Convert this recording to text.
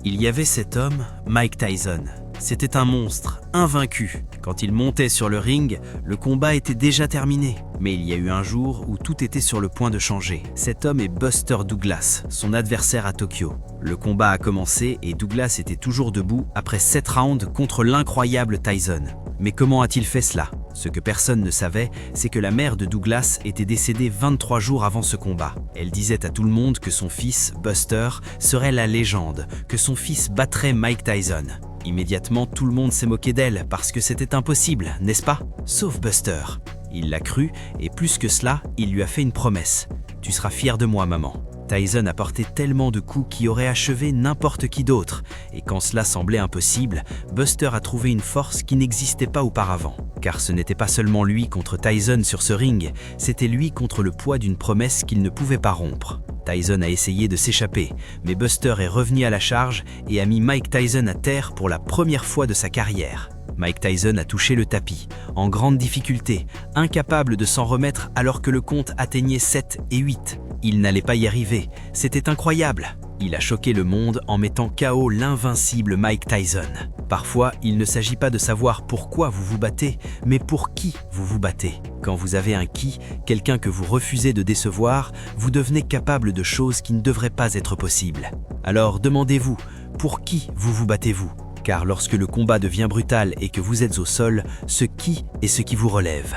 Il y avait cet homme, Mike Tyson. C'était un monstre, invaincu. Quand il montait sur le ring, le combat était déjà terminé. Mais il y a eu un jour où tout était sur le point de changer. Cet homme est Buster Douglas, son adversaire à Tokyo. Le combat a commencé et Douglas était toujours debout après 7 rounds contre l'incroyable Tyson. Mais comment a-t-il fait cela? Ce que personne ne savait, c'est que la mère de Douglas était décédée 23 jours avant ce combat. Elle disait à tout le monde que son fils, Buster, serait la légende, que son fils battrait Mike Tyson. Immédiatement, tout le monde s'est moqué d'elle parce que c'était impossible, n'est-ce pas? Sauf Buster. Il l'a cru et plus que cela, il lui a fait une promesse. « Tu seras fier de moi, maman ». Tyson a porté tellement de coups qui auraient achevé n'importe qui d'autre. Et quand cela semblait impossible, Buster a trouvé une force qui n'existait pas auparavant. Car ce n'était pas seulement lui contre Tyson sur ce ring, c'était lui contre le poids d'une promesse qu'il ne pouvait pas rompre. Tyson a essayé de s'échapper, mais Buster est revenu à la charge et a mis Mike Tyson à terre pour la première fois de sa carrière. Mike Tyson a touché le tapis, en grande difficulté, incapable de s'en remettre alors que le compte atteignait 7 et 8. Il n'allait pas y arriver, c'était incroyable. Il a choqué le monde en mettant KO l'invincible Mike Tyson. Parfois, il ne s'agit pas de savoir pourquoi vous vous battez, mais pour qui vous vous battez. Quand vous avez un qui, quelqu'un que vous refusez de décevoir, vous devenez capable de choses qui ne devraient pas être possibles. Alors demandez-vous, pour qui vous battez-vous? Car lorsque le combat devient brutal et que vous êtes au sol, ce qui est ce qui vous relève.